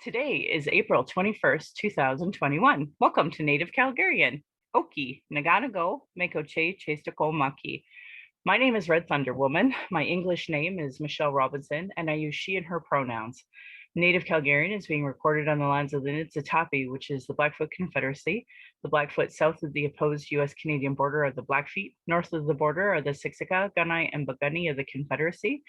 Today is April 21st, 2021. Welcome to Native Calgarian. Oki, Naganago, Mekoche, Chestako Maki. My name is Red Thunder Woman. My English name is Michelle Robinson, and I use she and her pronouns. Native Calgarian is being recorded on the lands of the Niitsitapi, which is the Blackfoot Confederacy. The Blackfoot south of the opposed US-Canadian border are the Blackfeet. North of the border are the Siksika, Gunai, and Bagani of the Confederacy.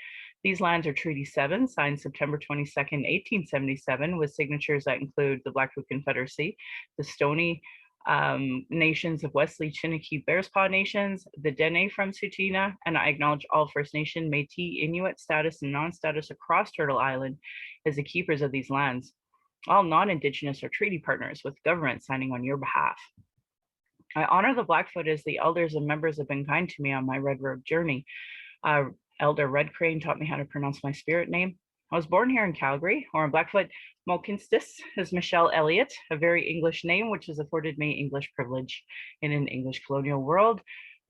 These lands are Treaty 7, signed September 22nd, 1877, with signatures that include the Blackfoot Confederacy, the Stoney nations of Wesley, Chiniki, Bearspaw nations, the Dene from Tsuut'ina, and I acknowledge all First Nation, Métis, Inuit status, and non-status across Turtle Island as the keepers of these lands. All non-Indigenous are treaty partners with government signing on your behalf. I honor the Blackfoot as the elders and members have been kind to me on my Red Road journey. Elder Red Crane taught me how to pronounce my spirit name. I was born here in Calgary, or in Blackfoot, Mokinstis is Michelle Elliott, a very English name, which has afforded me English privilege in an English colonial world.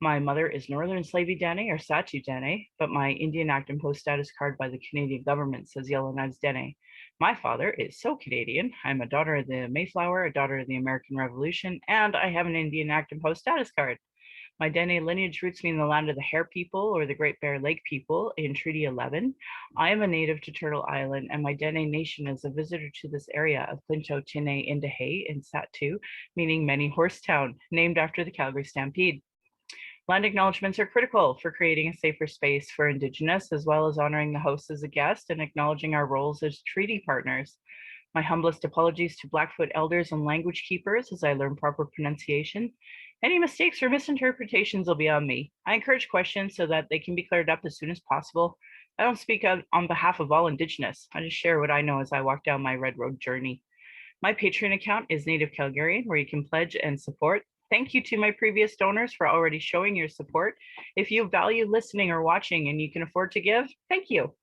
My mother is Northern Slavey Dene or Satu Dene, but my Indian Act and Post status card by the Canadian government says Yellowknives Dene. My father is so Canadian. I'm a daughter of the Mayflower, a daughter of the American Revolution, and I have an Indian Act and Post status card. My Dene lineage roots me in the land of the Hare people or the Great Bear Lake people in Treaty 11. I am a native to Turtle Island, and my Dene nation is a visitor to this area of Plinto Tine Indahe in Sat2, meaning many horse town, named after the Calgary Stampede. Land acknowledgements are critical for creating a safer space for Indigenous, as well as honoring the host as a guest and acknowledging our roles as treaty partners. My humblest apologies to Blackfoot elders and language keepers as I learn proper pronunciation. Any mistakes or misinterpretations will be on me. I encourage questions so that they can be cleared up as soon as possible. I don't speak on behalf of all Indigenous. I just share what I know as I walk down my Red Road journey. My Patreon account is Native Calgarian, where you can pledge and support. Thank you to my previous donors for already showing your support. If you value listening or watching and you can afford to give, thank you.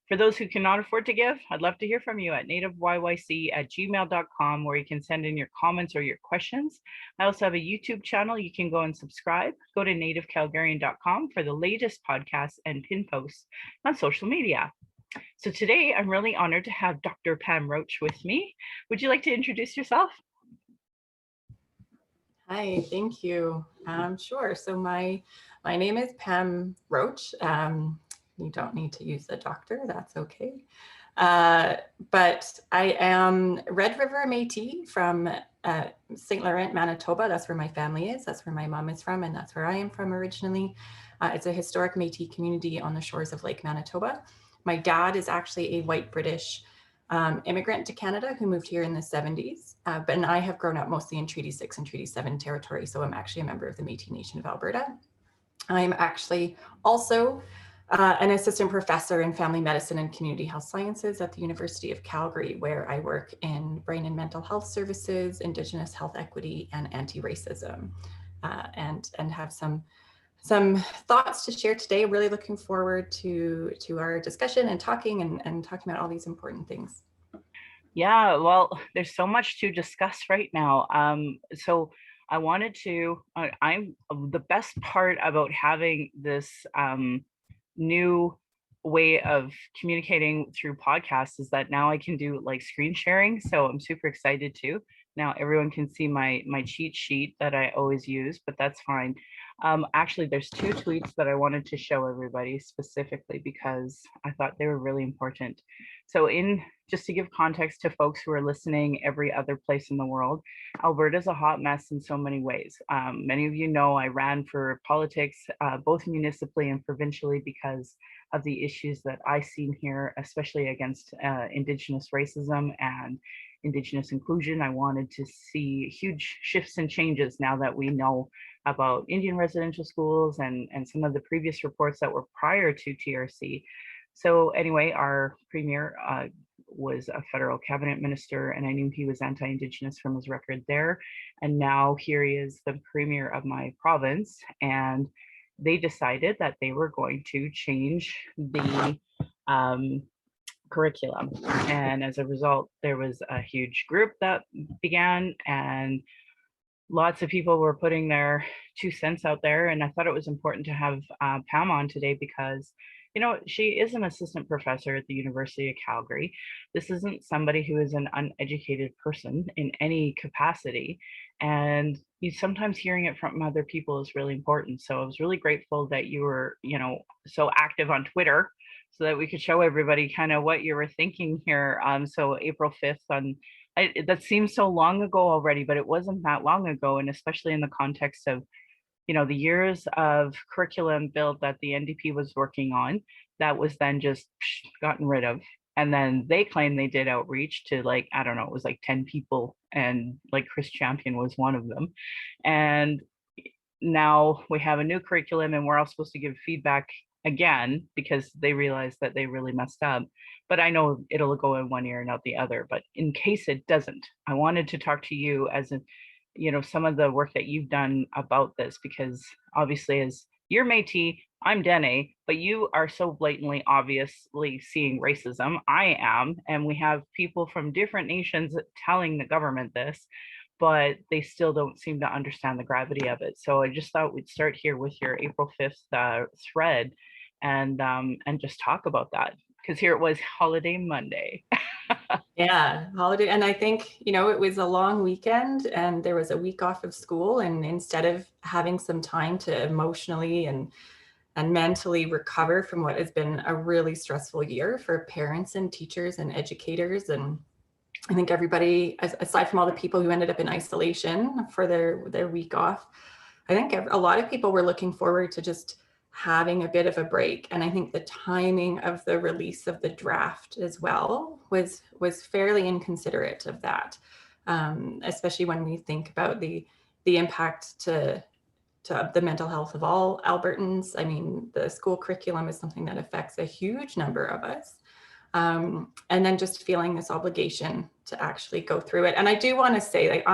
For those who cannot afford to give, I'd love to hear from you at nativeyyc@gmail.com, where you can send in your comments or your questions. I also have a YouTube channel you can go and subscribe. Go to nativecalgarian.com for the latest podcasts and pin posts on social media. So today I'm really honored to have Dr. Pam Roach with me. Would you like to introduce yourself? Hi, thank you. Sure. So my name is Pam Roach. You don't need to use the doctor, that's okay. But I am Red River Métis from St. Laurent, Manitoba. That's where my family is. That's where my mom is from, and that's where I am from originally. It's a historic Métis community on the shores of Lake Manitoba. My dad is actually a white British immigrant to Canada who moved here in the 70s, and I have grown up mostly in Treaty 6 and Treaty 7 territory, so I'm actually a member of the Métis Nation of Alberta. I'm actually also an assistant professor in family medicine and community health sciences at the University of Calgary, where I work in brain and mental health services, Indigenous health equity, and anti-racism, and have some thoughts to share today. Really looking forward to our discussion and talking about all these important things. Yeah, well, there's so much to discuss right now. So I wanted to, I'm the best part about having this new way of communicating through podcasts is that now I can do like screen sharing. So I'm super excited too. Now everyone can see my cheat sheet that I always use, but that's fine. Actually, there's two tweets that I wanted to show everybody specifically because I thought they were really important. So just to give context to folks who are listening every other place in the world, Alberta is a hot mess in so many ways. Many of you know I ran for politics, both municipally and provincially, because of the issues that I seen here, especially against Indigenous racism and Indigenous inclusion. I wanted to see huge shifts and changes now that we know about Indian residential schools and some of the previous reports that were prior to TRC. So anyway, our premier was a federal cabinet minister, and I knew he was anti-Indigenous from his record there. And now here he is, the premier of my province, and they decided that they were going to change the curriculum. And as a result, there was a huge group that began, and lots of people were putting their 2 cents out there. And I thought it was important to have Pam on today because she is an assistant professor at the University of Calgary. This isn't somebody who is an uneducated person in any capacity. And sometimes hearing it from other people is really important. So I was really grateful that you were, so active on Twitter so that we could show everybody kind of what you were thinking here. So April 5th that seems so long ago already, but it wasn't that long ago. And especially in the context of the years of curriculum build that the NDP was working on, that was then just gotten rid of. And then they claim they did outreach to, like, I don't know, it was like 10 people, and like Chris Champion was one of them. And now we have a new curriculum and we're all supposed to give feedback again because they realized that they really messed up. But I know it'll go in one ear and out the other. But in case it doesn't, I wanted to talk to you as some of the work that you've done about this, because obviously as you're Métis, I'm Dene, but you are so blatantly obviously seeing racism. I am, and we have people from different nations telling the government this, but they still don't seem to understand the gravity of it. So I just thought we'd start here with your April 5th thread and just talk about that, because here it was Holiday Monday. Yeah, holiday. And I think, it was a long weekend and there was a week off of school. And instead of having some time to emotionally and mentally recover from what has been a really stressful year for parents and teachers and educators, and I think everybody, aside from all the people who ended up in isolation for their week off, I think a lot of people were looking forward to just having a bit of a break. And I think the timing of the release of the draft as well was fairly inconsiderate of that, especially when we think about the impact to the mental health of all Albertans. I mean, the school curriculum is something that affects a huge number of us. And then just feeling this obligation to actually go through it. And I do want to say, like,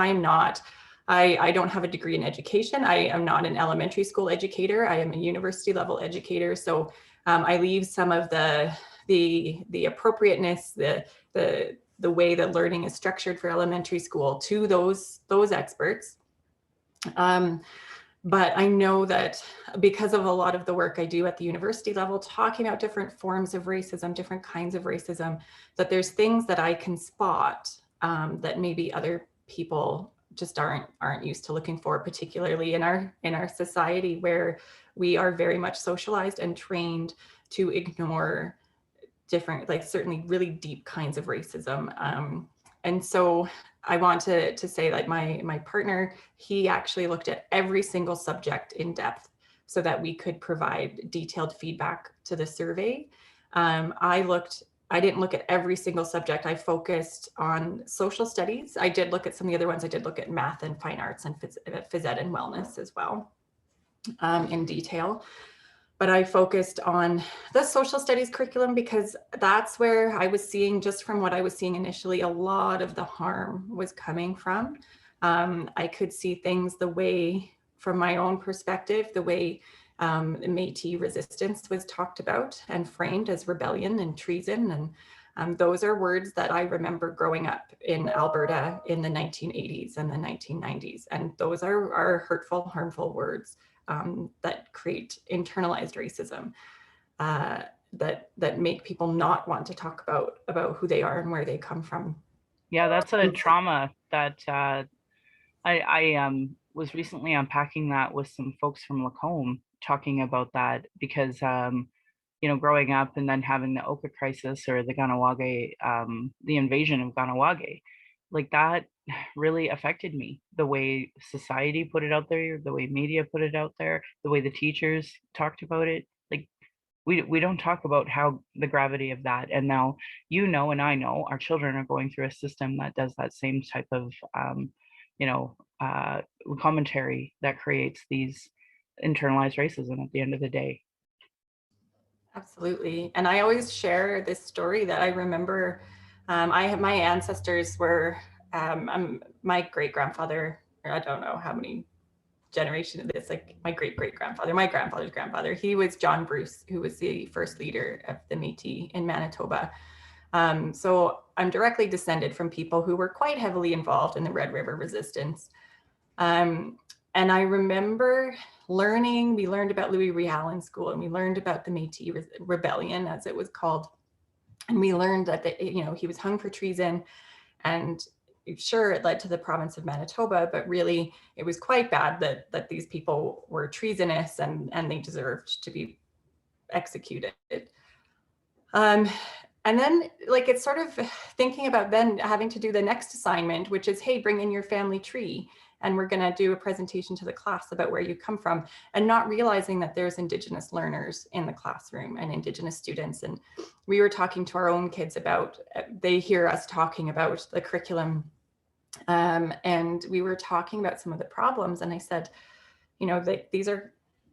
I don't have a degree in education. I am not an elementary school educator. I am a university level educator. So I leave some of the appropriateness, the way that learning is structured for elementary school to those experts. But I know that because of a lot of the work I do at the university level, talking about different forms of racism, different kinds of racism, that there's things that I can spot that maybe other people just aren't used to looking for, particularly in our society where we are very much socialized and trained to ignore different, like certainly really deep kinds of racism. And so I want to say that my partner, he actually looked at every single subject in depth so that we could provide detailed feedback to the survey. I didn't look at every single subject. I focused on social studies. I did look at some of the other ones. I did look at math and fine arts and phys ed and wellness as well in detail. But I focused on the social studies curriculum because that's where I was seeing, just from what I was seeing initially, a lot of the harm was coming from. I could see things the way, from my own perspective, the way Métis resistance was talked about and framed as rebellion and treason. And those are words that I remember growing up in Alberta in the 1980s and the 1990s. And those are hurtful, harmful words that create internalized racism that make people not want to talk about who they are and where they come from. Yeah, that's a trauma that I was recently unpacking that with some folks from Lacombe, talking about that because growing up and then having the Oka crisis or the Ganawage, the invasion of Ganawage, like that really affected me. The way society put it out there, the way media put it out there, the way the teachers talked about it. Like we don't talk about how the gravity of that. And now, and I know our children are going through a system that does that same type of commentary that creates these internalized racism at the end of the day. Absolutely. And I always share this story that I remember. My ancestors were, my great grandfather, I don't know how many generation of this, like my great grandfather, my grandfather's grandfather, he was John Bruce, who was the first leader of the Métis in Manitoba. So I'm directly descended from people who were quite heavily involved in the Red River resistance. I remember we learned about Louis Riel in school, and we learned about the Métis Rebellion, as it was called. And we learned that, he was hung for treason, and sure, it led to the province of Manitoba, but really it was quite bad that these people were treasonous, and they deserved to be executed. And then, like, it's sort of thinking about then having to do the next assignment, which is, hey, bring in your family tree, and we're going to do a presentation to the class about where you come from, and not realizing that there's Indigenous learners in the classroom and Indigenous students. And we were talking to our own kids about, they hear us talking about the curriculum, and we were talking about some of the problems, and I said,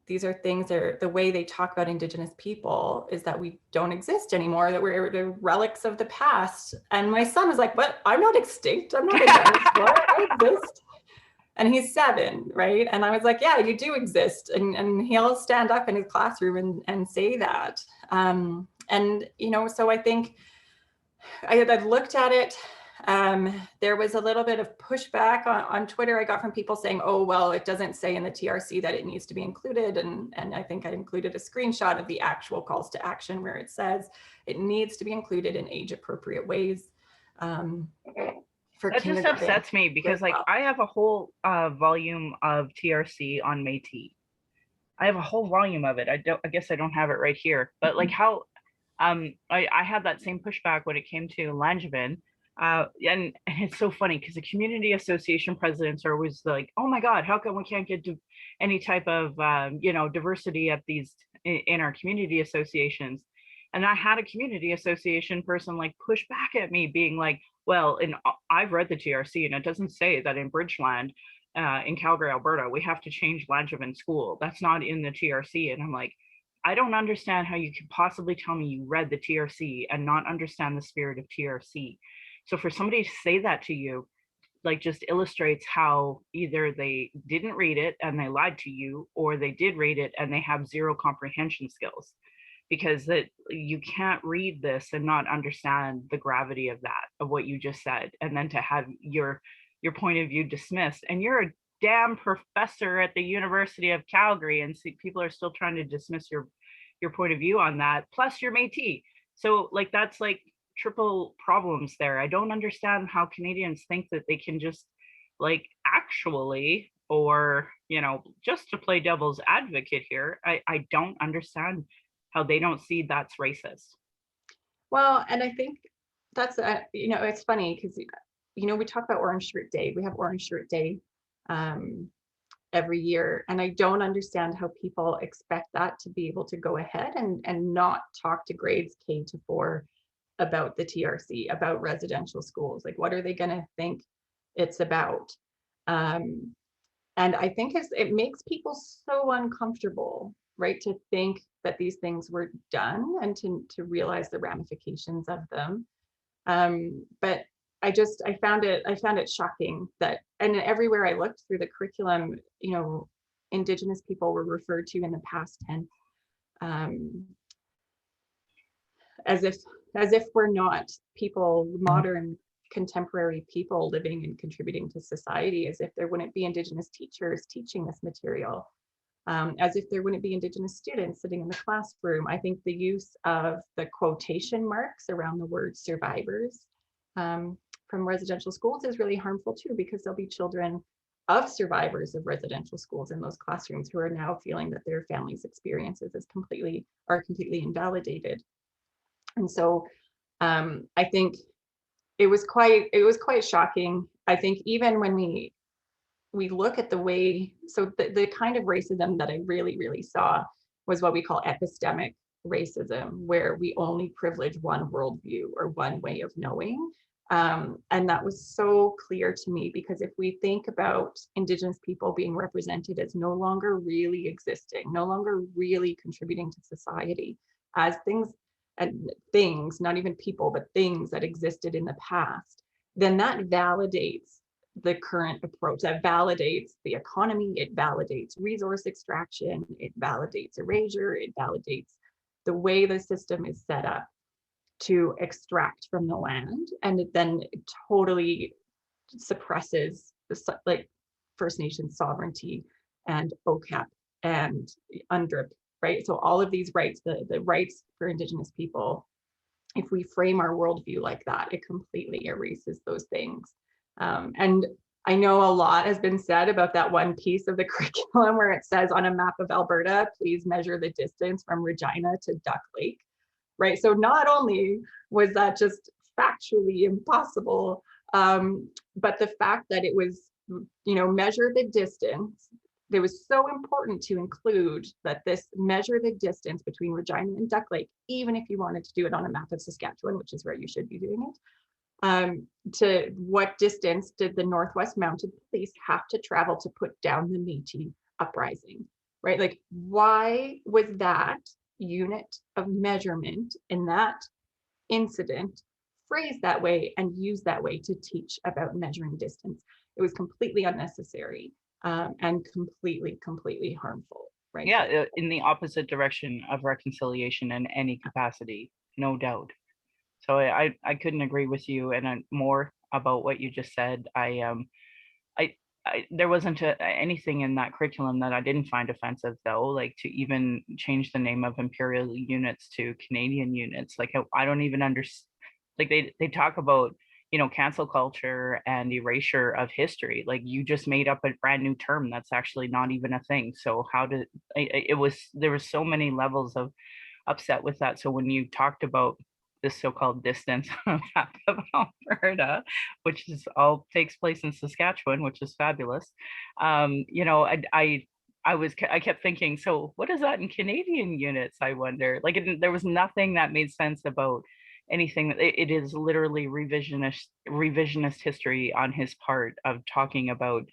these are things, the way they talk about Indigenous people is that we don't exist anymore, that we're the relics of the past. And my son was like, "What? I'm not extinct. I'm not a dinosaur. I exist." And he's 7, right? And I was like, "Yeah, you do exist." And he'll stand up in his classroom and say that. And so I think I've looked at it. There was a little bit of pushback on Twitter I got from people saying, "Oh, well, it doesn't say in the TRC that it needs to be included." And I think I included a screenshot of the actual calls to action where it says it needs to be included in age appropriate ways. That just upsets me because, like, I have a whole volume of TRC on Métis. I have a whole volume of it. I guess I don't have it right here, but like how I had that same pushback when it came to Langevin. And it's so funny because the community association presidents are always like, "Oh my God, how come we can't get any type of diversity at these in our community associations?" And I had a community association person like push back at me, being like, "Well, I've read the TRC, and it doesn't say that in Bridgeland, in Calgary, Alberta, we have to change Langevin School. That's not in the TRC." And I'm like, I don't understand how you could possibly tell me you read the TRC and not understand the spirit of TRC. So for somebody to say that to you, like, just illustrates how either they didn't read it and they lied to you, or they did read it and they have zero comprehension skills, because that you can't read this and not understand the gravity of that, of what you just said, and then to have your point of view dismissed. And you're a damn professor at the University of Calgary, and see, people are still trying to dismiss your point of view on that, plus you're Métis. So like, that's like triple problems there. I don't understand how Canadians think that they can just, like, actually, or just to play devil's advocate here, I don't understand how they don't see that's racist. Well, and I think that's it's funny because we talk about Orange Shirt Day. We have Orange Shirt Day every year, and I don't understand how people expect that to be able to go ahead and not talk to grades K to 4 about the TRC, about residential schools. Like, what are they going to think it's about? And I think it makes people so uncomfortable, right, to think that these things were done and to realize the ramifications of them. But I found it shocking that, and everywhere I looked through the curriculum, Indigenous people were referred to in the past tense, as if we're not people, modern contemporary people living and contributing to society, as if there wouldn't be Indigenous teachers teaching this material, as if there wouldn't be Indigenous students sitting in the classroom. I think the use of the quotation marks around the word survivors from residential schools is really harmful too, because there'll be children of survivors of residential schools in those classrooms who are now feeling that their family's experiences are completely invalidated. And so I think it was quite shocking. I think even when we look at the way, so the kind of racism that I really, really saw was what we call epistemic racism, where we only privilege one worldview or one way of knowing. And that was so clear to me, because if we think about Indigenous people being represented as no longer really existing, no longer really contributing to society, as things, not even people, but things that existed in the past, then that validates the current approach, that validates the economy, it validates resource extraction, it validates erasure, it validates the way the system is set up to extract from the land, and it then totally suppresses like First Nations sovereignty and OCAP and UNDRIP, right? So all of these rights, the rights for Indigenous people, if we frame our worldview like that, it completely erases those things. And I know a lot has been said about that one piece of the curriculum where it says on a map of Alberta, please measure the distance from Regina to Duck Lake, right? So not only was that just factually impossible, but the fact that it was, measure the distance, it was so important to include that this measure the distance between Regina and Duck Lake, even if you wanted to do it on a map of Saskatchewan, which is where you should be doing it, to what distance did the Northwest Mounted Police have to travel to put down the Métis uprising, right? Like, why was that unit of measurement in that incident phrased that way and used that way to teach about measuring distance? It was completely unnecessary, and completely harmful, right? Yeah, in the opposite direction of reconciliation in any capacity, no doubt. So I couldn't agree with you, and more about what you just said. There wasn't anything in that curriculum that I didn't find offensive, though, like to even change the name of imperial units to Canadian units. Like I don't even understand. Like they talk about cancel culture and erasure of history. Like you just made up a brand new term that's actually not even a thing. So how did it was there was so many levels of upset with that. So when you talked about this so-called distance of Alberta, which is all takes place in Saskatchewan, which is fabulous. I kept thinking, so what is that in Canadian units? I wonder. Like there was nothing that made sense about anything. It is literally revisionist history on his part of talking about,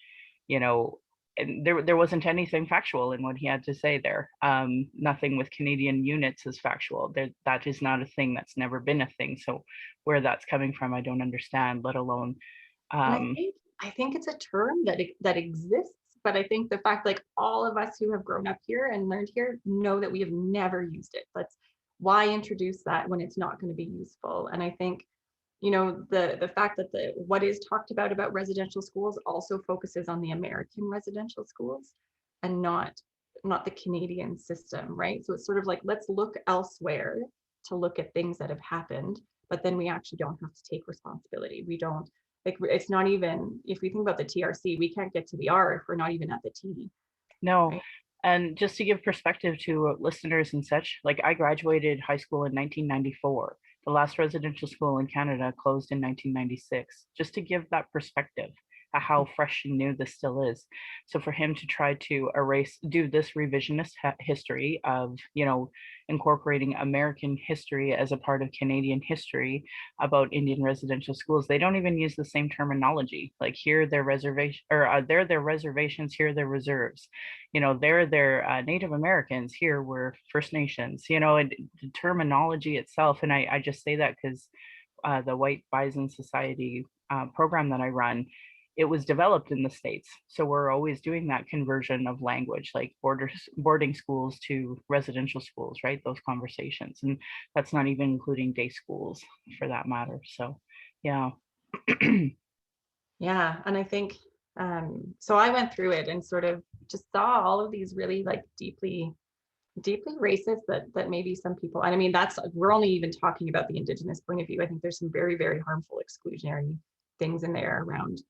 you know, and there wasn't anything factual in what he had to say there. Nothing with Canadian units is factual. That is not a thing. That's never been a thing. So where that's coming from, I don't understand. Let alone. And I think it's a term that exists, but I think the fact, like, all of us who have grown up here and learned here know that we have never used it. That's why introduce that when it's not going to be useful. And I think, the fact that what is talked about residential schools also focuses on the American residential schools and not the Canadian system, right? So it's sort of like, let's look elsewhere to look at things that have happened, but then we actually don't have to take responsibility. We don't, like, it's not even, if we think about the TRC, we can't get to the R if we're not even at the T. No. Right? And just to give perspective to listeners and such, like I graduated high school in 1994. The last residential school in Canada closed in 1996, just to give that perspective of how fresh and new this still is. So for him to try to do this revisionist history of, incorporating American history as a part of Canadian history about Indian residential schools, they don't even use the same terminology. Like here, their reservation, or they're their reservations, here they're reserves. They're their Native Americans, here we're First Nations. And the terminology itself, and I just say that because the White Bison Society program that I run, it was developed in the States. So we're always doing that conversion of language, like boarding schools to residential schools, right? Those conversations. And that's not even including day schools for that matter. So, yeah. Yeah. And I think, so I went through it and sort of just saw all of these really, like, deeply racist that maybe some people, and I mean, we're only even talking about the Indigenous point of view. I think there's some very, very harmful exclusionary things in there around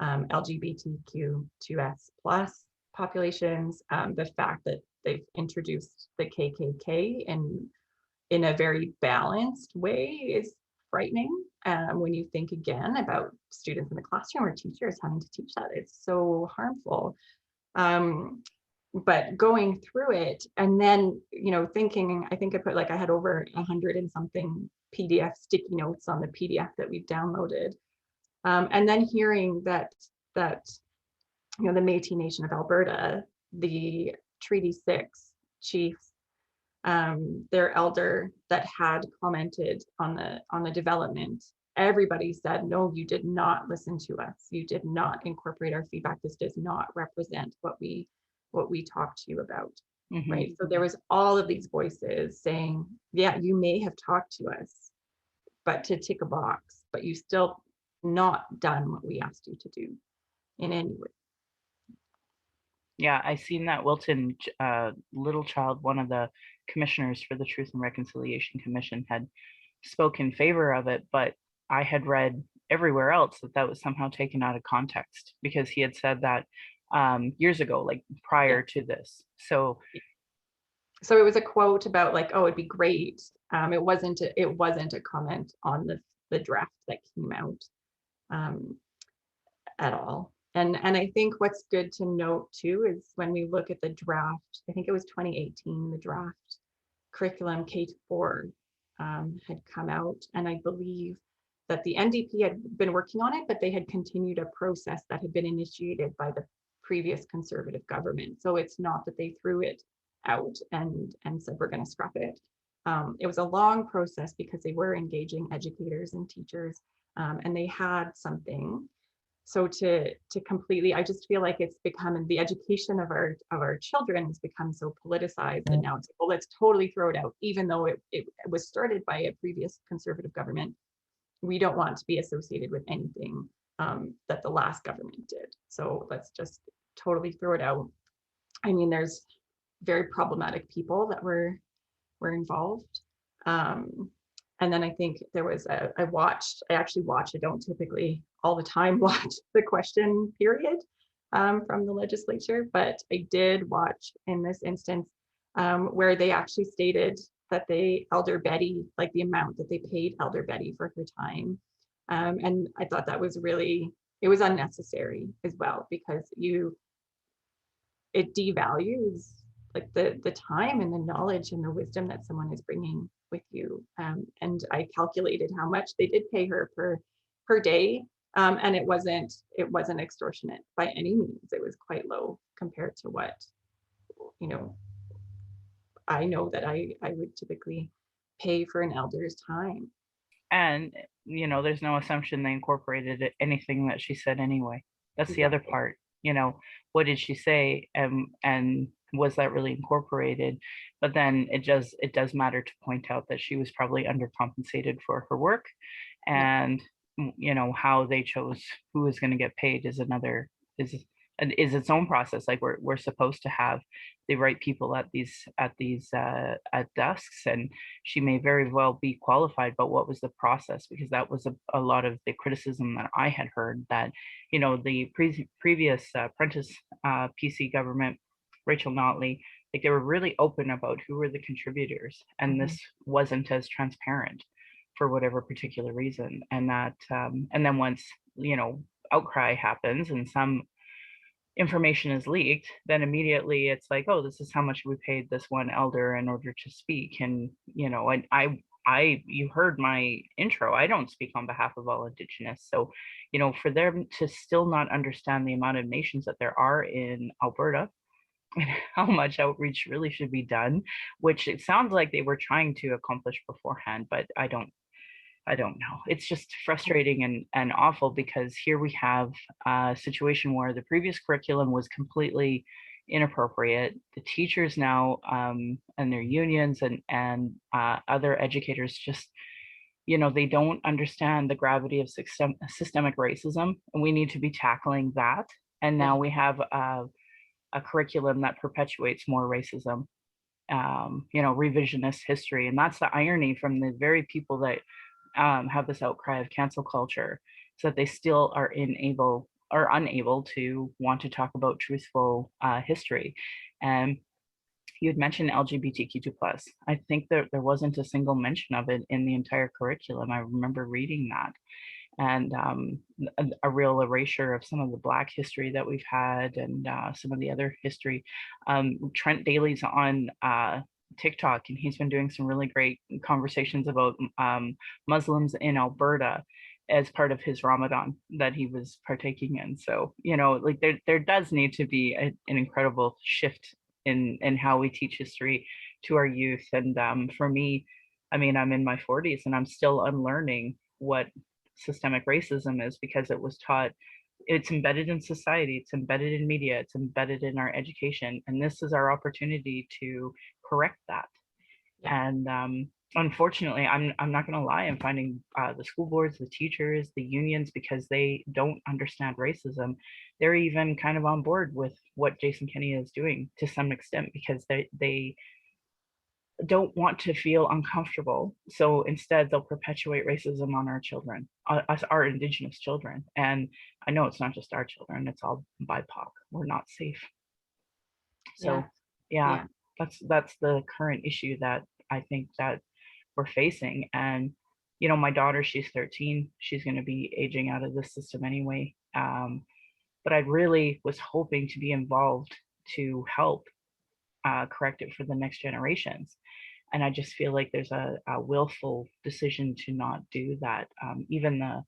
LGBTQ2S plus populations. The fact that they've introduced the KKK in a very balanced way is frightening. When you think again about students in the classroom or teachers having to teach that, it's so harmful. But going through it and then, thinking, I think I had over 100 and something PDF sticky notes on the PDF that we've downloaded. And then hearing that the Métis Nation of Alberta, the Treaty 6 chiefs, their elder that had commented on the development, everybody said, no, you did not listen to us. You did not incorporate our feedback. This does not represent what we talked to you about. Mm-hmm. Right. So there was all of these voices saying, yeah, you may have talked to us, but to tick a box, but you still not done what we asked you to do in any way. Yeah, I seen that Wilton Little Child, one of the commissioners for the Truth and Reconciliation Commission, had spoke in favor of it, but I had read everywhere else that that was somehow taken out of context because he had said that years ago, like Yeah. prior to this. So So it was a quote about like, oh, it'd be great. It wasn't a comment on the draft that came out um, at all. And I think what's good to note too is when we look at the draft, I think it was 2018, the draft curriculum K-4 had come out, and I believe that the NDP had been working on it, but they had continued a process that had been initiated by the previous Conservative government. So it's not that they threw it out and said we're going to scrap it. It was a long process because they were engaging educators and teachers, and they had something. So to completely, I just feel like it's become, the education of our children has become so politicized, and now it's, well, let's totally throw it out, even though it was started by a previous Conservative government. We don't want to be associated with anything that the last government did. So let's just totally throw it out. I mean, there's very problematic people that were involved. And then I think there was I actually watched, I don't typically all the time watch the question period from the legislature, but I did watch in this instance where they actually stated that Elder Betty, like the amount that they paid Elder Betty for her time. And I thought that was really, it was unnecessary as well, because it devalues like the time and the knowledge and the wisdom that someone is bringing with you. And I calculated how much they did pay her per day, and it wasn't extortionate by any means. It was quite low compared to what, you know, I know that I would typically pay for an elder's time. and there's no assumption they incorporated anything that she said anyway. That's the other Exactly. part. What did she say, and was that really incorporated? But then it does matter to point out that she was probably undercompensated for her work, Yeah. and how they chose who is going to get paid is another is is its own process. Like we're supposed to have the right people at these at desks, and she may very well be qualified, but what was the process? Because that was a lot of the criticism that I had heard, that the previous apprentice PC government, Rachel Notley, like they were really open about who were the contributors, and Mhm. this wasn't as transparent for whatever particular reason. And that and then once outcry happens and some information is leaked, then immediately it's like, oh, this is how much we paid this one elder in order to speak. And and you heard my intro, I don't speak on behalf of all Indigenous. So for them to still not understand the amount of nations that there are in Alberta and how much outreach really should be done, which it sounds like they were trying to accomplish beforehand, but I don't know. It's just frustrating and awful, because here we have a situation where the previous curriculum was completely inappropriate. The teachers now and their unions and other educators just, they don't understand the gravity of systemic racism, and we need to be tackling that. And Yeah. now we have a curriculum that perpetuates more racism, revisionist history. And that's the irony from the very people that have this outcry of cancel culture, so that they still are unable to want to talk about truthful history. And you had mentioned LGBTQ2 plus. I think there wasn't a single mention of it in the entire curriculum. I remember reading that. And a real erasure of some of the Black history that we've had, and some of the other history. Trent Daly's on TikTok, and he's been doing some really great conversations about Muslims in Alberta as part of his Ramadan that he was partaking in. So, like there does need to be an incredible shift in how we teach history to our youth. And for me, I mean, I'm in my 40s and I'm still unlearning what systemic racism is, because it was taught, it's embedded in society, it's embedded in media, it's embedded in our education, and this is our opportunity to correct that. Yeah. And unfortunately, I'm not going to lie. I'm finding the school boards, the teachers, the unions, because they don't understand racism. They're even kind of on board with what Jason Kenney is doing to some extent, because they don't want to feel uncomfortable. So instead, they'll perpetuate racism on our children, us, our Indigenous children. And I know it's not just our children; it's all BIPOC. We're not safe. Yeah, So, yeah, yeah, that's the current issue that I think that we're facing. And my daughter, she's 13. She's going to be aging out of the system anyway. But I really was hoping to be involved to help correct it for the next generations. And I just feel like there's a willful decision to not do that. Even the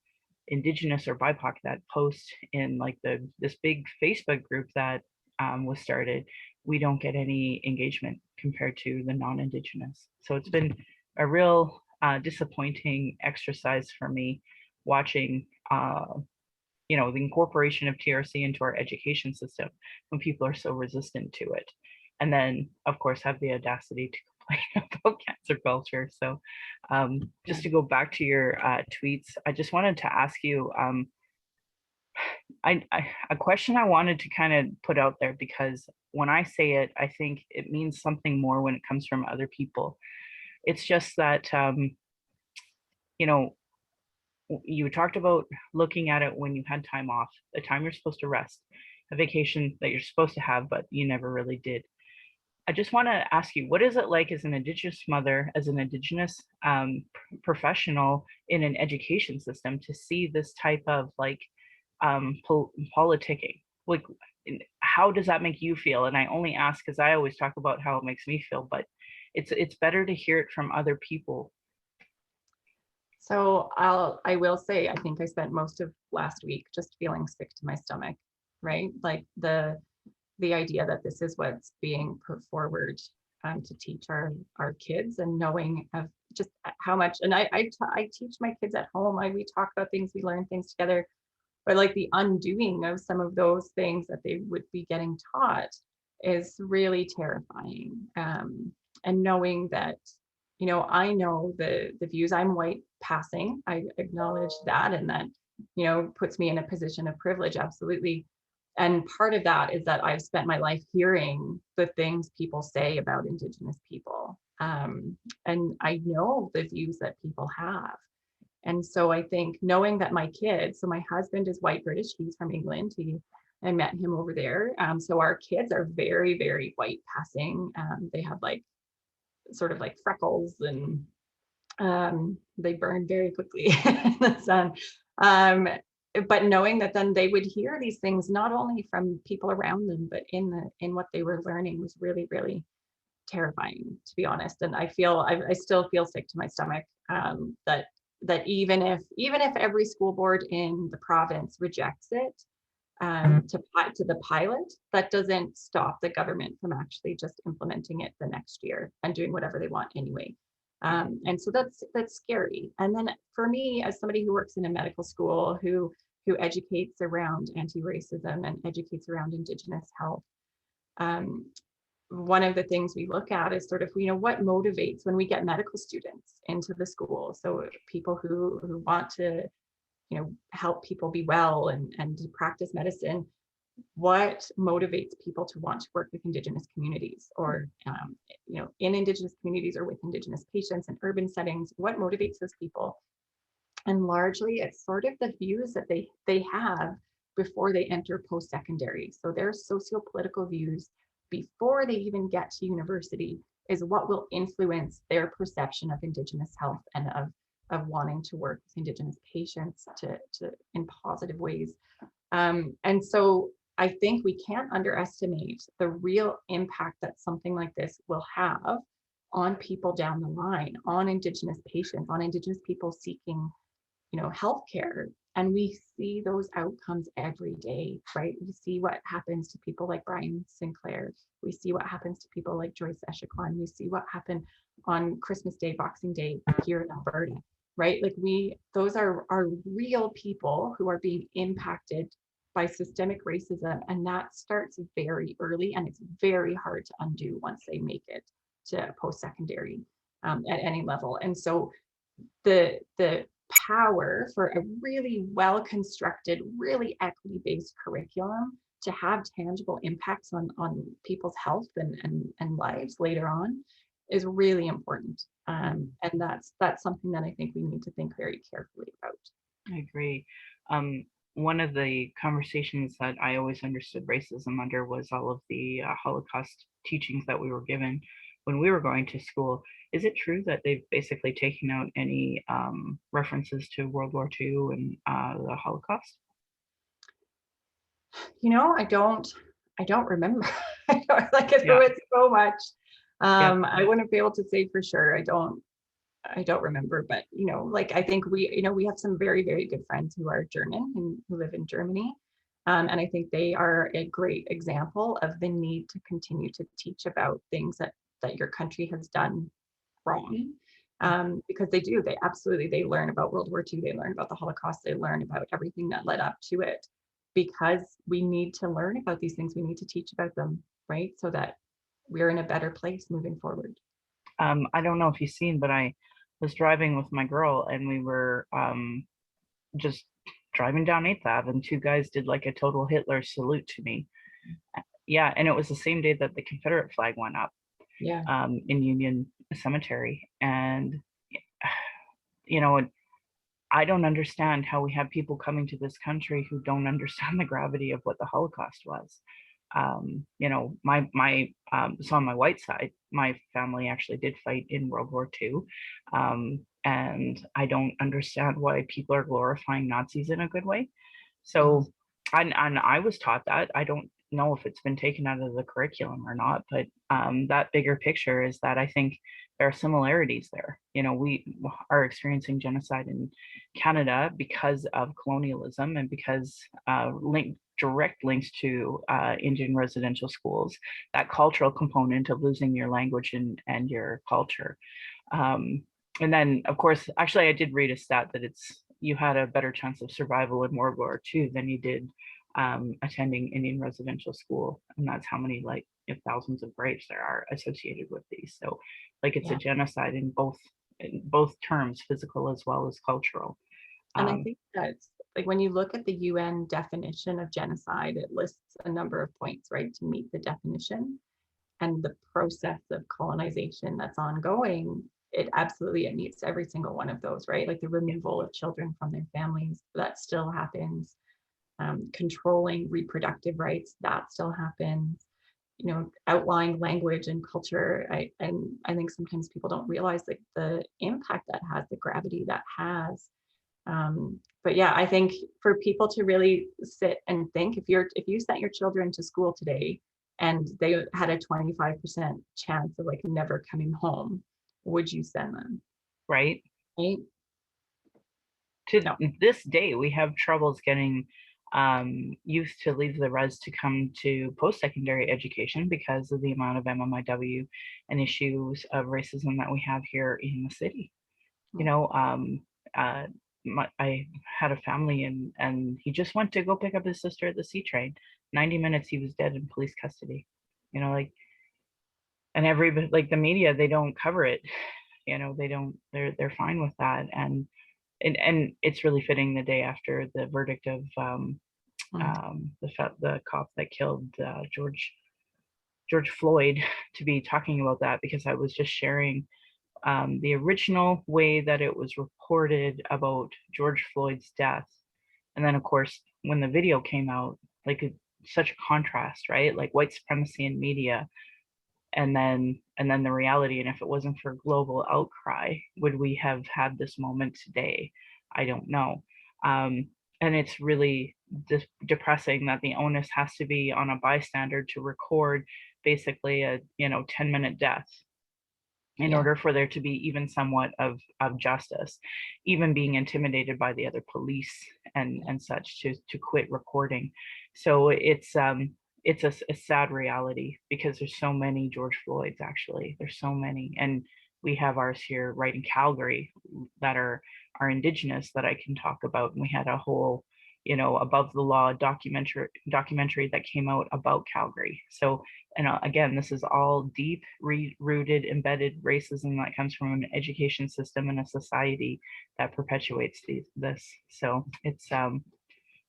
Indigenous or BIPOC that post in like this big Facebook group that was started, we don't get any engagement compared to the non-Indigenous. So it's been a real disappointing exercise for me watching the incorporation of TRC into our education system when people are so resistant to it. And then, of course, have the audacity to complain about cancer culture. So, yeah. just to go back to your tweets, I just wanted to ask you a question I wanted to kind of put out there, because when I say it, I think it means something more when it comes from other people. It's just that, you know, you talked about looking at it when you had time off, the time you're supposed to rest, a vacation that you're supposed to have, but you never really did. I just want to ask you, what is it like as an Indigenous mother, as an Indigenous professional in an education system, to see this type of like politicking? Like, how does that make you feel? And I only ask because I always talk about how it makes me feel, but it's better to hear it from other people. So I will say, I think I spent most of last week just feeling sick to my stomach, right? Like the idea that this is what's being put forward to teach our kids, and knowing of just how much, and I teach my kids at home. We talk about things, we learn things together, but like the undoing of some of those things that they would be getting taught is really terrifying. And knowing that, I know the views, I'm white passing, I acknowledge that, and that, puts me in a position of privilege, absolutely. And part of that is that I've spent my life hearing the things people say about Indigenous people. And I know the views that people have. And so I think knowing that my kids, so my husband is white British, he's from England. I met him over there. So our kids are very, very white passing. They have like sort of like freckles, and they burn very quickly in the sun. But knowing that then they would hear these things not only from people around them, but in what they were learning, was really, really terrifying, to be honest. And I still feel sick to my stomach, that even if every school board in the province rejects it, to the pilot, that doesn't stop the government from actually just implementing it the next year and doing whatever they want anyway. And so that's scary. And then for me, as somebody who works in a medical school, who educates around anti-racism and educates around Indigenous health, one of the things we look at is sort of, what motivates when we get medical students into the school. So people who want to, help people be well and to practice medicine, what motivates people to want to work with Indigenous communities, or, in Indigenous communities, or with Indigenous patients in urban settings, what motivates those people? And largely it's sort of the views that they have before they enter post-secondary. So their socio-political views before they even get to university is what will influence their perception of Indigenous health and of wanting to work with Indigenous patients to in positive ways. And so I think we can't underestimate the real impact that something like this will have on people down the line, on Indigenous patients, on Indigenous people seeking, healthcare. And we see those outcomes every day, right? We see what happens to people like Brian Sinclair. We see what happens to people like Joyce Echaquan. We see what happened on Christmas Day, Boxing Day here in Alberta, right? Like those are real people who are being impacted by systemic racism. And that starts very early, and it's very hard to undo once they make it to post-secondary. at any level. And so the power for a really well constructed, really equity based curriculum to have tangible impacts on people's health and lives later on is really important. And that's something that I think we need to think very carefully about. I agree. One of the conversations that I always understood racism under was all of the Holocaust teachings that we were given when we were going to school. Is it true that they've basically taken out any references to World War II and the Holocaust? I don't remember. Like it Yeah, was so much. yep, I wouldn't be able to say for sure. I don't remember, but like I think we have some very, very good friends who are German and who live in Germany. And I think they are a great example of the need to continue to teach about things that your country has done wrong. Because they absolutely, they learn about World War II, they learn about the Holocaust, they learn about everything that led up to it, because we need to learn about these things, we need to teach about them, right? So that we're in a better place moving forward. I don't know if you've seen, but I was driving with my girl and we were just driving down 8th Ave and two guys did like a total Hitler salute to me. Yeah, and it was the same day that the Confederate flag went up Yeah. in Union Cemetery. And, you know, I don't understand how we have people coming to this country who don't understand the gravity of what the Holocaust was. So on my white side, my family actually did fight in World War II. And I don't understand why people are glorifying Nazis in a good way. Mm. So, and I was taught that. I don't know if it's been taken out of the curriculum or not, but that bigger picture is that I think there are similarities there. We are experiencing genocide in Canada because of colonialism and because direct links to Indian residential schools, that cultural component of losing your language and your culture. And then, of course, actually, I did read a stat that you had a better chance of survival in World War II than you did attending Indian residential school, and that's how many if thousands of graves there are associated with these. So, it's a Yeah. genocide in both terms, physical as well as cultural. And I Um, think that's like when you look at the UN definition of genocide, it lists a number of points, right, to meet the definition. And the process of colonization that's ongoing, it meets every single one of those, right? Like the removal of children from their families, that still happens. Controlling reproductive rights, that still happens. Outlawing language and culture. And I think sometimes people don't realize like the impact that has, the gravity that has. But yeah, I think for people to really sit and think, if you sent your children to school today and they had a 25% chance of like never coming home, would you send them? right. Right? To No. this day, we have troubles getting youth to leave the res to come to post-secondary education because of the amount of MMIW and issues of racism that we have here in the city. You know, uh, I had a family and he just went to go pick up his sister at the C train. 90 minutes, he was dead in police custody. And the media, they don't cover it. They don't. They're fine with that, and it's really fitting the day after the verdict of Mm. the cop that killed George Floyd to be talking about that, because I was just sharing the original way that it was reported about George Floyd's death. And then, of course, when the video came out, such a contrast, right? Like white supremacy in media, and then the reality. And if it wasn't for global outcry, would we have had this moment today? I don't know. And it's really depressing that the onus has to be on a bystander to record basically a 10-minute death in Yeah. order for there to be even somewhat of justice, even being intimidated by the other police and such to quit recording. So it's a sad reality, because there's so many George Floyds. Actually, there's so many, and we have ours here right in Calgary that are Indigenous that I can talk about. And we had a whole above the law documentary that came out about Calgary. So, and again, this is all deep rooted, embedded racism that comes from an education system and a society that perpetuates this. So it's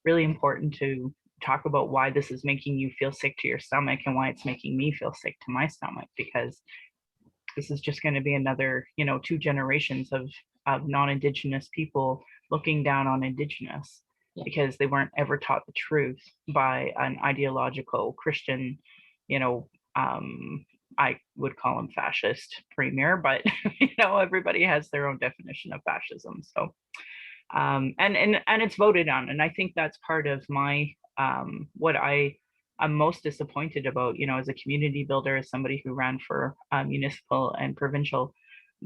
really important to talk about why this is making you feel sick to your stomach and why it's making me feel sick to my stomach, because this is just going to be another, 2 generations of non-Indigenous people looking down on Indigenous because they weren't ever taught the truth by an ideological Christian, I would call him fascist premier, but everybody has their own definition of fascism. So and it's voted on, and I think that's part of my what I'm most disappointed about, as a community builder, as somebody who ran for municipal and provincial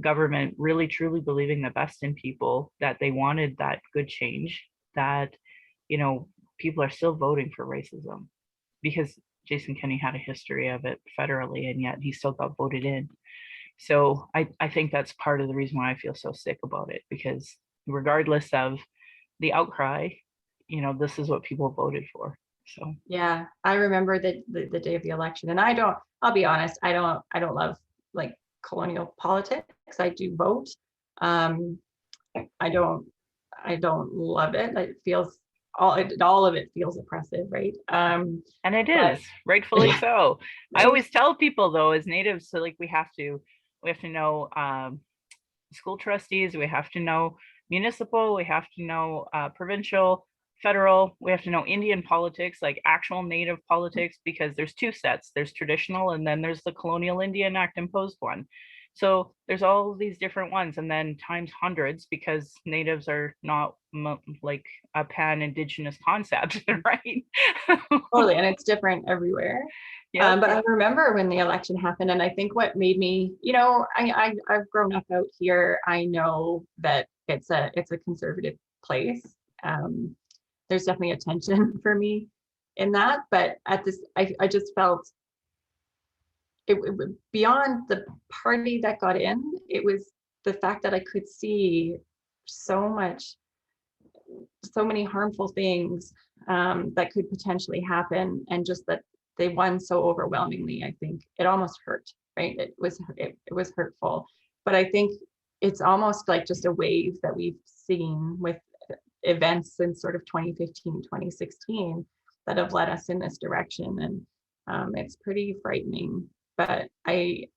government, really truly believing the best in people, that they wanted that good change, that people are still voting for racism because Jason Kenney had a history of it federally, and yet he still got voted in. So I think that's part of the reason why I feel so sick about it, because regardless of the outcry, this is what people voted for. So yeah, I remember the day of the election, and I'll be honest, I don't love like colonial politics. I do vote. I don't love it. It feels all of it feels oppressive, right? And it is rightfully so. Right? I always tell people though, as Natives, so like we have to know school trustees, we have to know municipal, we have to know provincial, federal, we have to know Indian politics, like actual Native politics, because there's 2 sets. There's traditional, and then there's the Colonial Indian Act imposed one. So there's all these different ones, and then times hundreds, because Natives are not like a pan-Indigenous concept, right? Totally, and it's different everywhere. Yeah. But I remember when the election happened, and I think what made me, I've grown up out here. I know that it's a conservative place. There's definitely a tension for me in that, but at this, I just felt it beyond the party that got in. It was the fact that I could see so many harmful things that could potentially happen, and just that they won so overwhelmingly. I think it almost hurt, right? It was hurtful, but I think it's almost like just a wave that we've seen with events since sort of 2015, 2016 that have led us in this direction, and it's pretty frightening. But I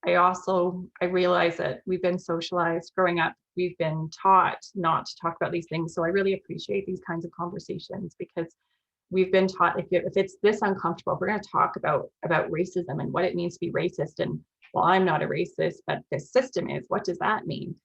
realize that we've been socialized growing up. We've been taught not to talk about these things. So I really appreciate these kinds of conversations, because we've been taught if it's this uncomfortable, if we're going to talk about racism and what it means to be racist, and well, I'm not a racist, but this system is, what does that mean?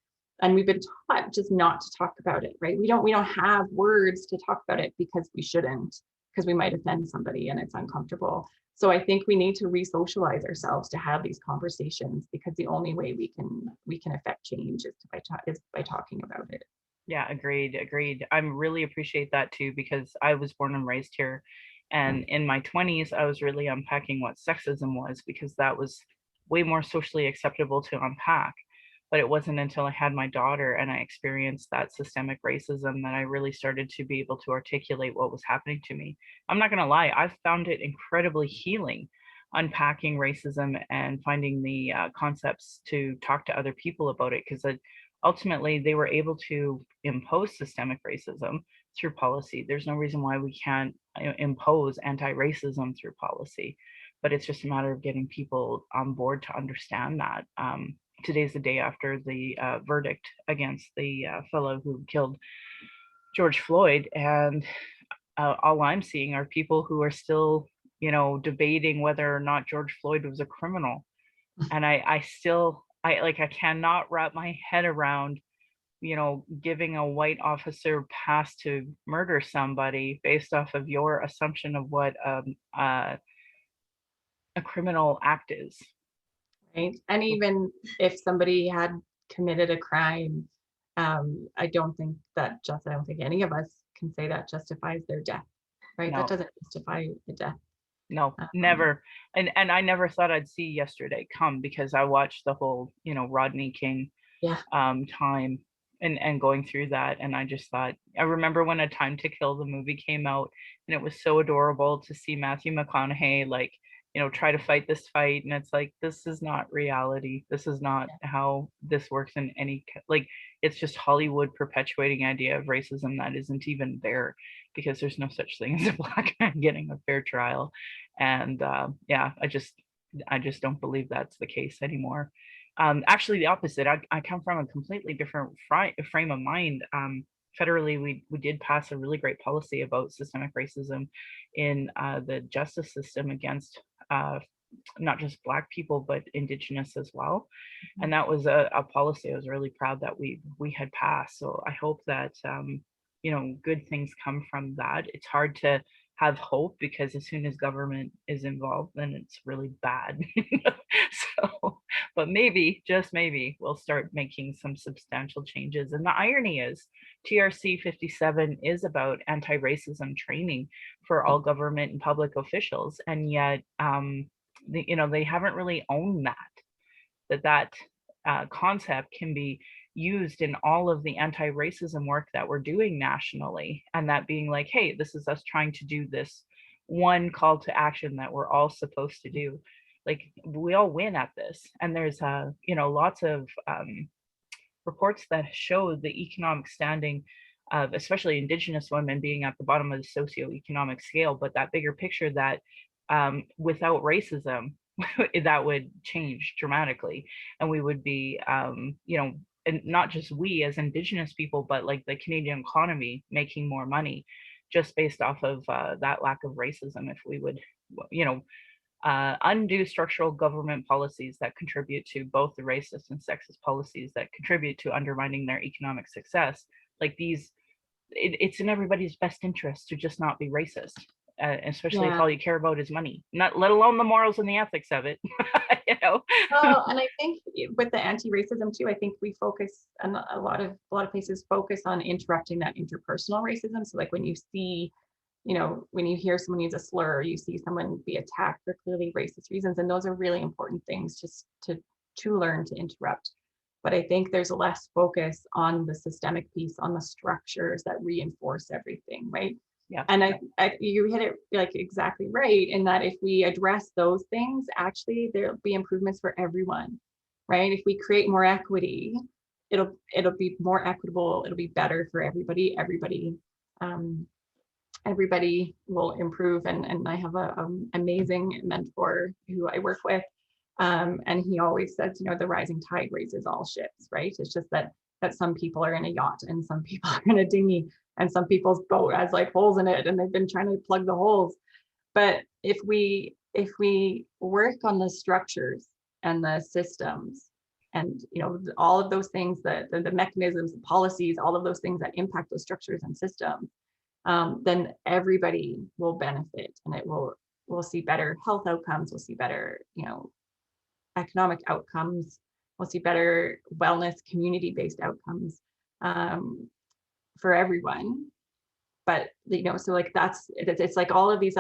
And we've been taught just not to talk about it, right? We don't have words to talk about it because we shouldn't, because we might offend somebody and it's uncomfortable. So I think we need to re-socialize ourselves to have these conversations, because the only way we can affect change is by talking about it. Yeah, agreed. I really appreciate that too, because I was born and raised here, and in my 20s, I was really unpacking what sexism was, because that was way more socially acceptable to unpack. But it wasn't until I had my daughter and I experienced that systemic racism that I really started to be able to articulate what was happening to me. I'm not going to lie, I've found it incredibly healing, unpacking racism and finding the concepts to talk to other people about it, because ultimately they were able to impose systemic racism through policy. There's no reason why we can't impose anti-racism through policy, but it's just a matter of getting people on board to understand that. Today's the day after the verdict against the fellow who killed George Floyd, and all I'm seeing are people who are still, debating whether or not George Floyd was a criminal. And I cannot wrap my head around, giving a white officer pass to murder somebody based off of your assumption of what a criminal act is. Right. And even if somebody had committed a crime, I don't think any of us can say that justifies their death, right? No. That doesn't justify the death. No, never. And I never thought I'd see yesterday come, because I watched the whole, Rodney King time. and going through that. And I just thought, I remember when A Time to Kill, the movie, came out, and it was so adorable to see Matthew McConaughey, like, try to fight this fight. And it's like, this is not reality. This is not how this works in any, like, it's just Hollywood perpetuating idea of racism that isn't even there, because there's no such thing as a Black man getting a fair trial. And yeah, I just don't believe that's the case anymore. Actually, the opposite. I come from a completely different frame of mind. Federally, we did pass a really great policy about systemic racism in the justice system against not just Black people, but Indigenous as well. And that was a policy I was really proud that we had passed. So I hope that good things come from that. It's hard to have hope, because as soon as government is involved, then it's really bad. So, but maybe, just maybe, we'll start making some substantial changes. And the irony is, TRC 57 is about anti-racism training for all government and public officials, and yet they haven't really owned that concept can be used in all of the anti-racism work that we're doing nationally, and that being like, hey, this is us trying to do this one call to action that we're all supposed to do. Like, we all win at this. And there's lots of reports that show the economic standing of especially Indigenous women being at the bottom of the socioeconomic scale, but that bigger picture that without racism, that would change dramatically, and we would be, and not just we as Indigenous people, but like the Canadian economy making more money just based off of that lack of racism. If we would, undo structural government policies that contribute to both the racist and sexist policies that contribute to undermining their economic success, like these, it's in everybody's best interest to just not be racist. Especially if all you care about is money, not let alone the morals and the ethics of it. Well, and I think with the anti-racism too, I think we focus, and a lot of places focus on interrupting that interpersonal racism. So like when you see, when you hear someone use a slur, or you see someone be attacked for clearly racist reasons, and those are really important things just to learn to interrupt. But I think there's less focus on the systemic piece, on the structures that reinforce everything, right? Yeah. And you hit it like exactly right, in that if we address those things, actually there'll be improvements for everyone, right? If we create more equity, it'll be more equitable, it'll be better for everybody. Everybody will improve. And I have an amazing mentor who I work with, and he always says, the rising tide raises all ships, right? It's just that some people are in a yacht and some people are in a dinghy, and some people's boat has like holes in it and they've been trying to plug the holes. But if we work on the structures and the systems and all of those things, the mechanisms, the policies, all of those things that impact those structures and systems, then everybody will benefit, and we'll see better health outcomes, we'll see better economic outcomes, we'll see better wellness, community-based outcomes for everyone. But so like it's like all of these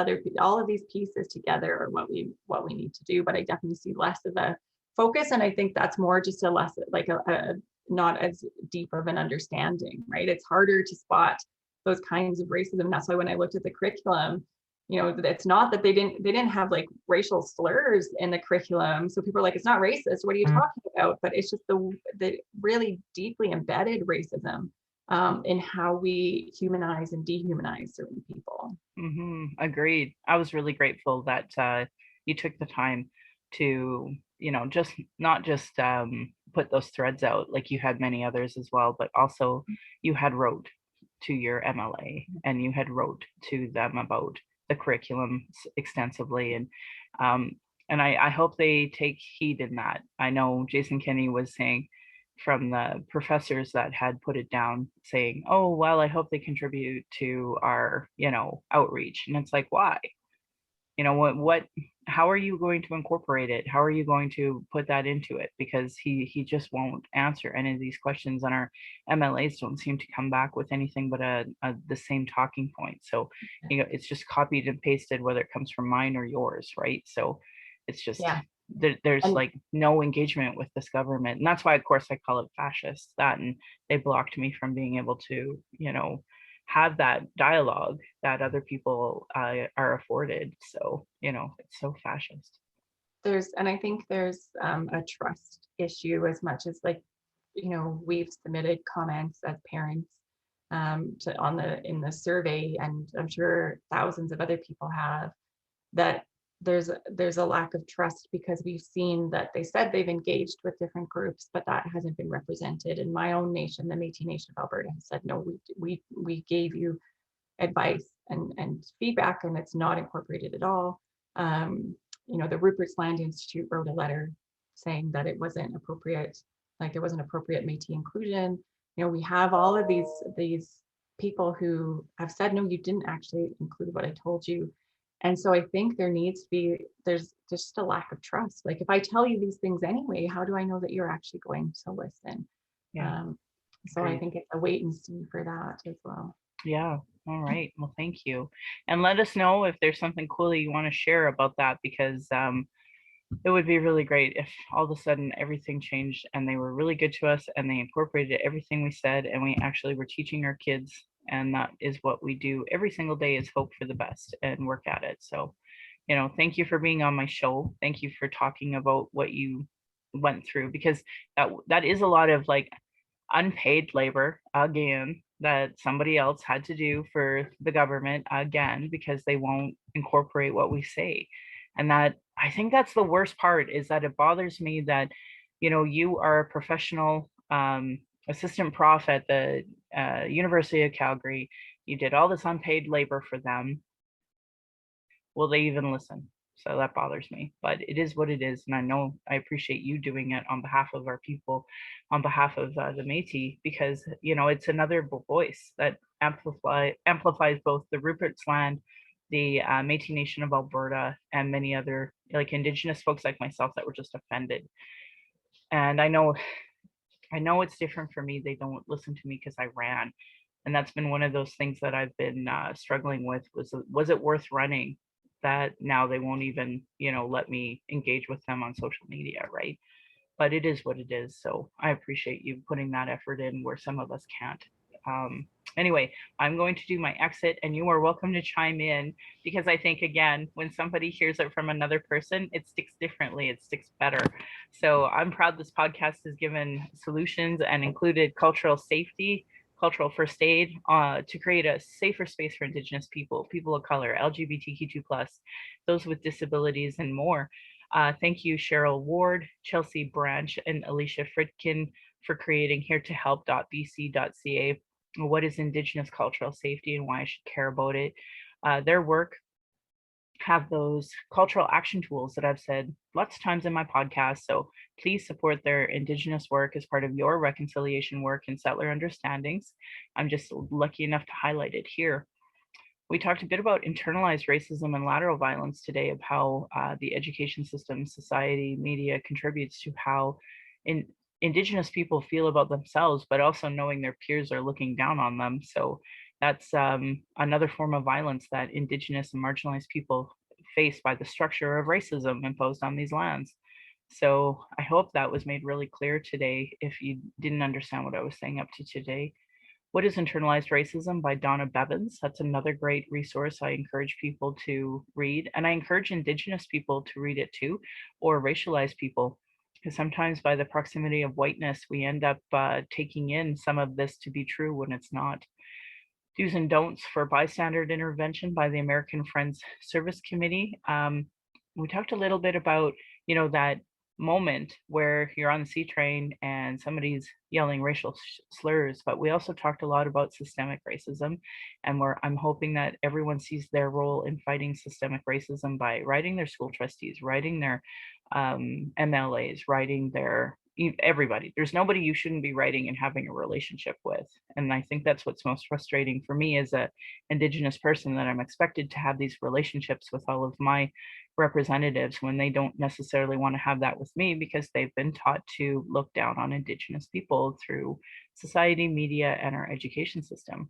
pieces together are what we need to do. But I definitely see less of a focus, and I think that's more just a less like a not as deep of an understanding, right? It's harder to spot those kinds of racism. That's why when I looked at the curriculum, it's not that they didn't have like racial slurs in the curriculum. So people are like, it's not racist, what are you talking about? But it's just the really deeply embedded racism in how we humanize and dehumanize certain people. Agreed. I was really grateful that you took the time to just not just put those threads out, like you had many others as well, but also you had wrote to your MLA and you had wrote to them about the curriculum extensively, and I hope they take heed in that. I know Jason Kenney was saying from the professors that had put it down, saying, oh well, I hope they contribute to our outreach. And it's like, why? What how are you going to incorporate it? How are you going to put that into it? Because he just won't answer any of these questions, and our MLAs don't seem to come back with anything but the same talking point. So it's just copied and pasted, whether it comes from mine or yours, right? So it's just there's And like no engagement with this government. And that's why, of course, I call it fascist, that, and they blocked me from being able to, have that dialogue that other people are afforded. So, it's so fascist. and I think there's a trust issue as much as like, we've submitted comments as parents in the survey, and I'm sure thousands of other people have, that there's a lack of trust because we've seen that they said they've engaged with different groups, but that hasn't been represented. In my own nation, the Métis Nation of Alberta, has said no, we gave you advice and feedback, and it's not incorporated at all. The Rupert's Land Institute wrote a letter saying that it wasn't appropriate, like there wasn't appropriate Métis inclusion. We have all of these people who have said, no, you didn't actually include what I told you. And so I think there's just a lack of trust. Like, if I tell you these things anyway, how do I know that you're actually going to listen? Yeah. So I think it's a wait and see for that as well. Yeah. All right. Well, thank you. And let us know if there's something cool that you want to share about that, because it would be really great if all of a sudden everything changed and they were really good to us and they incorporated everything we said and we actually were teaching our kids. And that is what we do every single day, is hope for the best and work at it. So, thank you for being on my show. Thank you for talking about what you went through, because that is a lot of like unpaid labor again that somebody else had to do for the government again, because they won't incorporate what we say. And that, I think that's the worst part, is that it bothers me that you are a professional assistant prof at the University of Calgary. You did all this unpaid labor for them. Will they even listen? So that bothers me, but it is what it is. And I know I appreciate you doing it on behalf of our people, on behalf of the Métis, because, it's another voice that amplifies both the Rupert's Land, the Métis Nation of Alberta, and many other like Indigenous folks like myself that were just offended. And I know it's different for me. They don't listen to me because I ran. And that's been one of those things that I've been struggling with, was it worth running, that now they won't even, let me engage with them on social media, right? But it is what it is. So I appreciate you putting that effort in where some of us can't. Anyway, I'm going to do my exit, and you are welcome to chime in, because I think, again, when somebody hears it from another person, it sticks differently, it sticks better. So I'm proud this podcast has given solutions and included cultural safety, cultural first aid, to create a safer space for Indigenous people, people of color, LGBTQ2+, those with disabilities, and more. Thank you, Cheryl Ward, Chelsea Branch, and Alicia Fritkin for creating heretohelp.bc.ca. What is Indigenous cultural safety and why I should care about it? Their work have those cultural action tools that I've said lots of times in my podcast. So please support their Indigenous work as part of your reconciliation work and settler understandings. I'm just lucky enough to highlight it here. We talked a bit about internalized racism and lateral violence today, of how the education system, society, media contributes to how Indigenous people feel about themselves, but also knowing their peers are looking down on them. So that's another form of violence that Indigenous and marginalized people face by the structure of racism imposed on these lands. So I hope that was made really clear today, if you didn't understand what I was saying up to today. What is Internalized Racism by Donna Bevins? That's another great resource I encourage people to read. And I encourage Indigenous people to read it too, or racialized people, because sometimes by the proximity of whiteness, we end up taking in some of this to be true when it's not. Do's and don'ts for bystander intervention by the American Friends Service Committee. We talked a little bit about, that moment where you're on the C train and somebody's yelling racial slurs, but we also talked a lot about systemic racism, and I'm hoping that everyone sees their role in fighting systemic racism by writing their school trustees, writing their MLAs, writing their everybody. There's nobody you shouldn't be writing and having a relationship with. And I think that's what's most frustrating for me as a Indigenous person, that I'm expected to have these relationships with all of my representatives when they don't necessarily want to have that with me, because they've been taught to look down on Indigenous people through society, media, and our education system.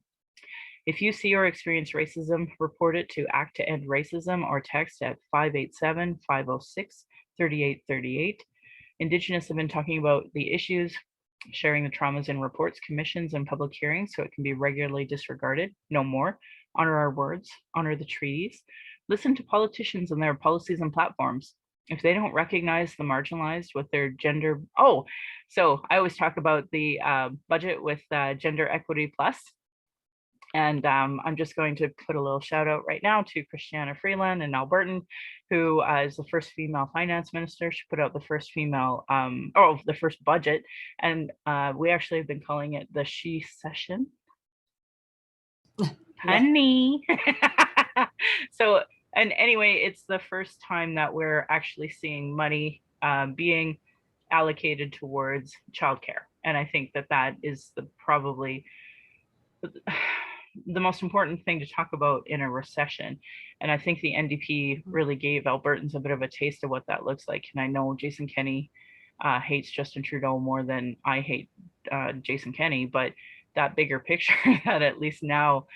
If you see or experience racism, report it to Act to End Racism or text at 587-506-3838. Indigenous have been talking about the issues, sharing the traumas in reports, commissions, and public hearings so it can be regularly disregarded. No more. Honor our words, honor the treaties. Listen to politicians and their policies and platforms. If they don't recognize the marginalized with their gender, so I always talk about the budget with Gender Equity Plus. And I'm just going to put a little shout out right now to Christiana Freeland and Albertan, who is the first female finance minister. She put out the first female, the first budget. And we actually have been calling it the She Session. Honey. So, and anyway, it's the first time that we're actually seeing money being allocated towards childcare. And I think that that is probably the most important thing to talk about in a recession. And I think the NDP really gave Albertans a bit of a taste of what that looks like. And I know Jason Kenney hates Justin Trudeau more than I hate Jason Kenney, but that bigger picture that at least now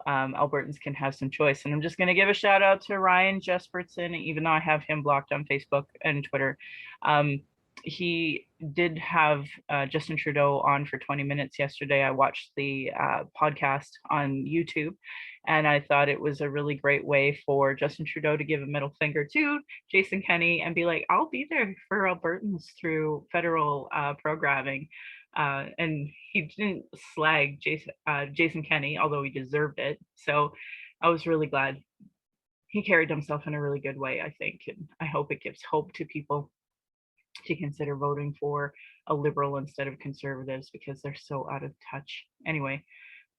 Albertans can have some choice. And I'm just going to give a shout out to Ryan Jesperson, even though I have him blocked on Facebook and Twitter. He did have Justin Trudeau on for 20 minutes yesterday. I watched the podcast on YouTube, and I thought it was a really great way for Justin Trudeau to give a middle finger to Jason Kenney and be like, I'll be there for Albertans through federal programming. And he didn't slag Jason Kenney, although he deserved it. So I was really glad he carried himself in a really good way, I think. And I hope it gives hope to people to consider voting for a liberal instead of conservatives because they're so out of touch. Anyway,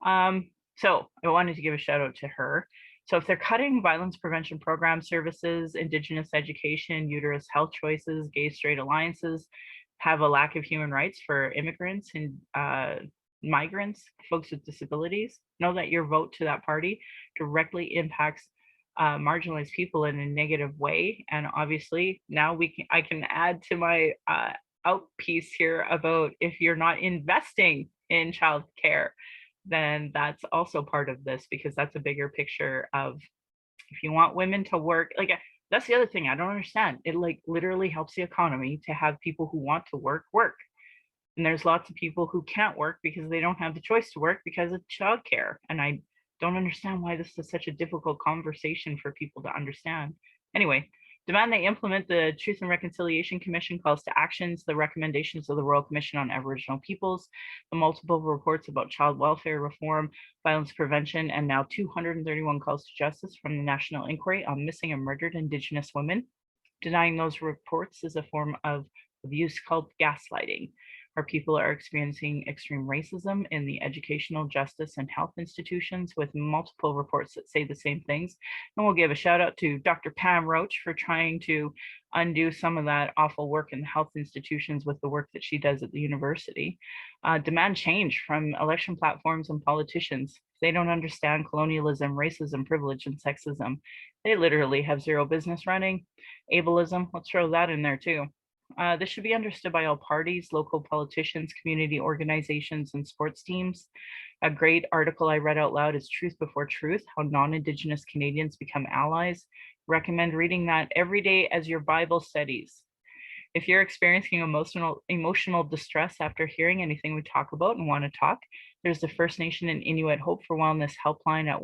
so I wanted to give a shout out to her. So if they're cutting violence prevention program services, Indigenous education, uterus health choices, gay-straight alliances, have a lack of human rights for immigrants and migrants, folks with disabilities, know that your vote to that party directly impacts marginalized people in a negative way. And obviously now I can add to my out piece here about if you're not investing in childcare, then that's also part of this, because that's a bigger picture of if you want women to work, like that's the other thing I don't understand. It like literally helps the economy to have people who want to work. And there's lots of people who can't work because they don't have the choice to work because of childcare. And I don't understand why this is such a difficult conversation for people to understand. Anyway, demand they implement the Truth and Reconciliation Commission calls to actions, the recommendations of the Royal Commission on Aboriginal Peoples, the multiple reports about child welfare reform, violence prevention, and now 231 calls to justice from the National Inquiry on Missing and Murdered Indigenous Women. Denying those reports is a form of abuse called gaslighting. Our people are experiencing extreme racism in the educational, justice, and health institutions with multiple reports that say the same things. And we'll give a shout out to Dr. Pam Roach for trying to undo some of that awful work in the health institutions with the work that she does at the university. Demand change from election platforms and politicians. They don't understand colonialism, racism, privilege, and sexism. They literally have zero business running. Ableism, let's throw that in there too. This should be understood by all parties, local politicians, community organizations, and sports teams. A great article I read out loud is Truth Before Truth, How Non-Indigenous Canadians Become Allies. Recommend reading that every day as your Bible studies. If you're experiencing emotional distress after hearing anything we talk about and want to talk, there's the First Nation and Inuit Hope for Wellness helpline at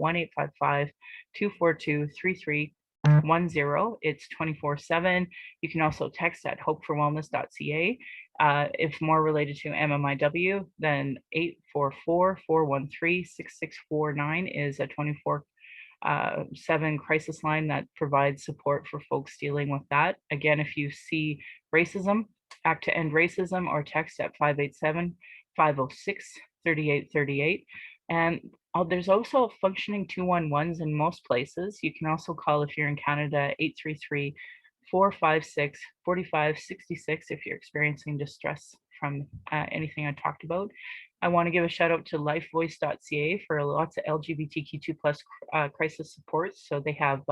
1-855-242-3310. It's 24/7. You can also text at hopeforwellness.ca. If more related to MMIW, then 844-413-6649 is a 24/7 crisis line that provides support for folks dealing with that. Again, if you see racism, Act to End Racism, or text at 587-506-3838. And there's also functioning 211s in most places. You can also call, if you're in Canada, 833-456-4566 if you're experiencing distress from anything I talked about. I want to give a shout out to lifevoice.ca for lots of LGBTQ2 plus crisis support. So they have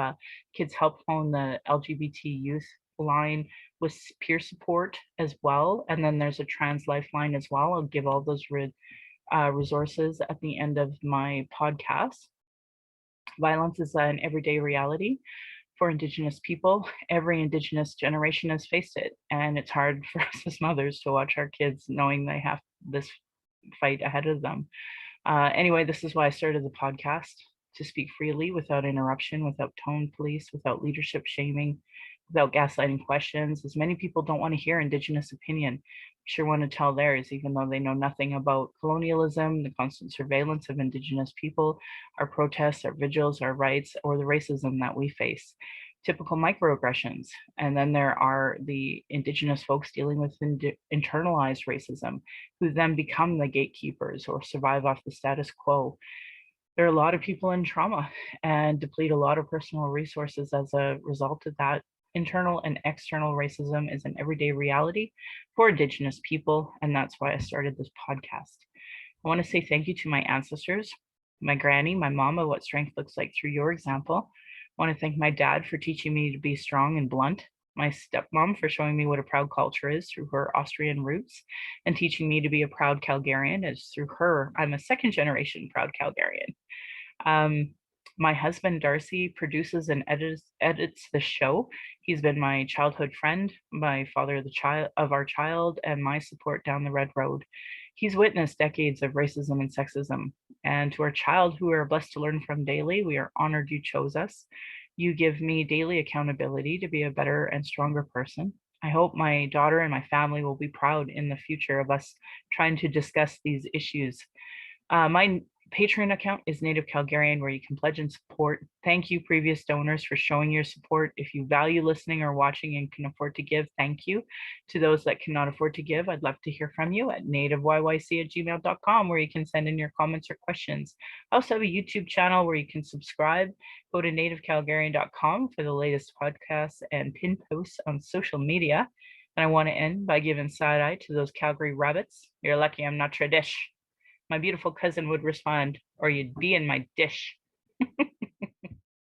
Kids Help Phone, the LGBT youth line with peer support as well. And then there's a trans lifeline as well. I'll give all those resources at the end of my podcast. Violence is an everyday reality for Indigenous people. Every Indigenous generation has faced it, and it's hard for us as mothers to watch our kids knowing they have this fight ahead of them. Anyway, this is why I started the podcast, to speak freely without interruption, without tone police, without leadership shaming, without gaslighting questions, as many people don't want to hear Indigenous opinion, sure want to tell theirs, even though they know nothing about colonialism, the constant surveillance of Indigenous people, our protests, our vigils, our rights, or the racism that we face. Typical microaggressions. And then there are the Indigenous folks dealing with internalized racism, who then become the gatekeepers or survive off the status quo. There are a lot of people in trauma and deplete a lot of personal resources as a result of that. Internal and external racism is an everyday reality for Indigenous people, and that's why I started this podcast. I want to say thank you to my ancestors, my granny, my mama, what strength looks like through your example. I want to thank my dad for teaching me to be strong and blunt, my stepmom for showing me what a proud culture is through her Austrian roots, and teaching me to be a proud Calgarian is through her. I'm a second generation proud Calgarian. My husband, Darcy, produces and edits the show. He's been my childhood friend, my father of our child, and my support down the red road. He's witnessed decades of racism and sexism. And to our child, who we are blessed to learn from daily, we are honored you chose us. You give me daily accountability to be a better and stronger person. I hope my daughter and my family will be proud in the future of us trying to discuss these issues. My Patreon account is Native Calgarian, where you can pledge and support. Thank you, previous donors, for showing your support. If you value listening or watching and can afford to give, thank you. To those that cannot afford to give, I'd love to hear from you at nativeyyc@gmail.com, where you can send in your comments or questions. I also have a YouTube channel where you can subscribe. Go to nativecalgarian.com for the latest podcasts and pin posts on social media. And I want to end by giving side eye to those Calgary rabbits. You're lucky I'm not Tradish. My beautiful cousin would respond, or you'd be in my dish.